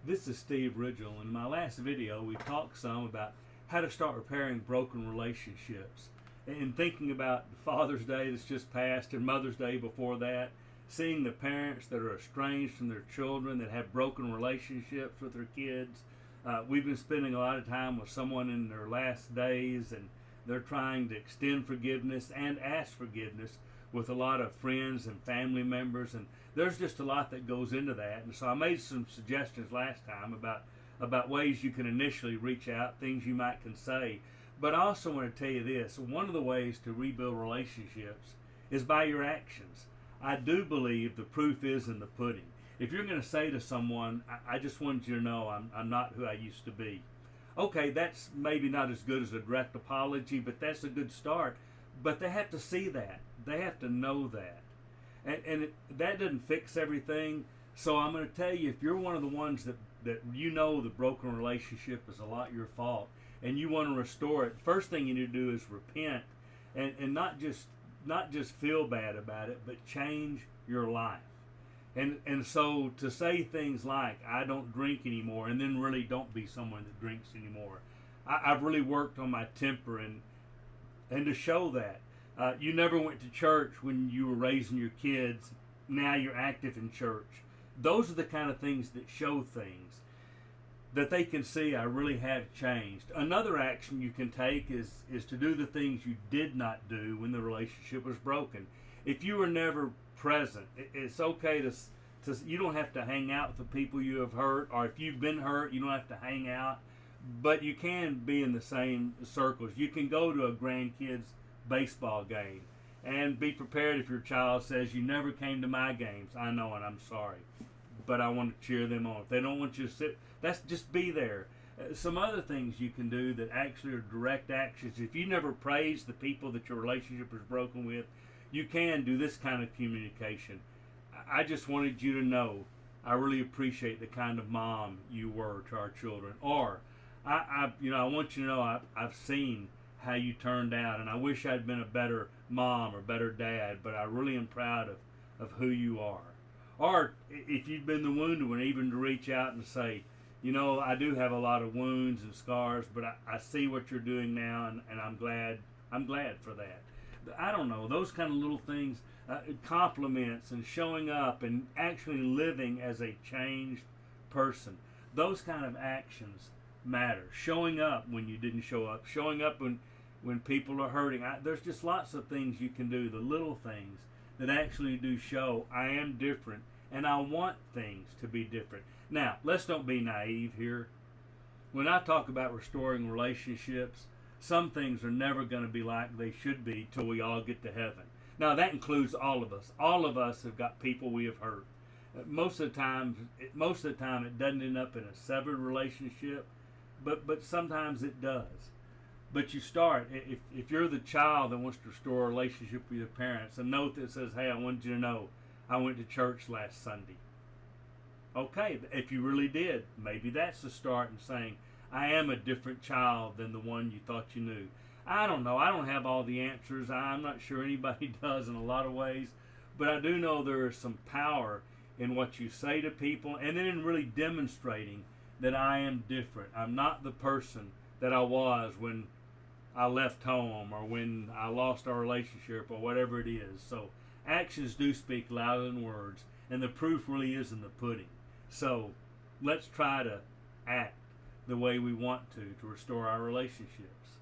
This is Steve Ridgel. In my last video, we talked some about how to start repairing broken relationships. And thinking about Father's Day that's just passed and Mother's Day before that, seeing the parents that are estranged from their children, that have broken relationships with their kids. We've been spending a lot of time with someone in their last days, and they're trying to extend forgiveness and ask forgiveness with a lot of friends and family members, and there's just a lot that goes into that. And so I made some suggestions last time about ways you can initially reach out, things you might can say. But I also want to tell you this: one of the ways to rebuild relationships is by your actions. I do believe the proof is in the pudding. If you're going to say to someone, I just wanted you to know I'm not who I used to be. Okay, that's maybe not as good as a direct apology, but that's a good start. But they have to see that. They have to know that. That doesn't fix everything. So I'm going to tell you, if you're one of the ones that you know the broken relationship is a lot your fault and you want to restore it, first thing you need to do is repent and not just feel bad about it, but change your life. And so to say things like, I don't drink anymore, and then really don't be someone that drinks anymore. I've really worked on my temper, and to show that. You never went to church when you were raising your kids. Now you're active in church. Those are the kind of things that show things that they can see I really have changed. Another action you can take is to do the things you did not do when the relationship was broken. If you were never present, it's okay to you don't have to hang out with the people you have hurt, or if you've been hurt, you don't have to hang out. But you can be in the same circles. You can go to a grandkids baseball game and be prepared if your child says, you never came to my games. I know, and I'm sorry, but I want to cheer them on. If they don't want you to sit, that's just be there. Some other things you can do that actually are direct actions. If you never praise the people that your relationship is broken with, you can do this kind of communication. I just wanted you to know I really appreciate the kind of mom you were to our children. Or I want you to know I've seen how you turned out, and I wish I'd been a better mom or better dad, but I really am proud of who you are. Or if you've been the wounded one, even to reach out and say, I do have a lot of wounds and scars, but I see what you're doing now, and I'm glad for that. I don't know, those kind of little things, compliments and showing up and actually living as a changed person. Those kind of actions matter. Showing up when you didn't show up, showing up when people are hurting. There's just lots of things you can do, the little things that actually do show I am different and I want things to be different. Now, let's don't be naive here. When I talk about restoring relationships, some things are never going to be like they should be till we all get to heaven. Now, that includes all of us. All of us have got people we have hurt. Most of the time, it doesn't end up in a severed relationship, but sometimes it does. But you start, if you're the child that wants to restore a relationship with your parents, a note that says, hey, I wanted you to know I went to church last Sunday. Okay, if you really did, maybe that's the start in saying, I am a different child than the one you thought you knew. I don't know. I don't have all the answers. I'm not sure anybody does in a lot of ways. But I do know there is some power in what you say to people, and then in really demonstrating that I am different. I'm not the person that I was when I left home or when I lost our relationship or whatever it is. So actions do speak louder than words, and the proof really is in the pudding. So let's try to act the way we want to restore our relationships.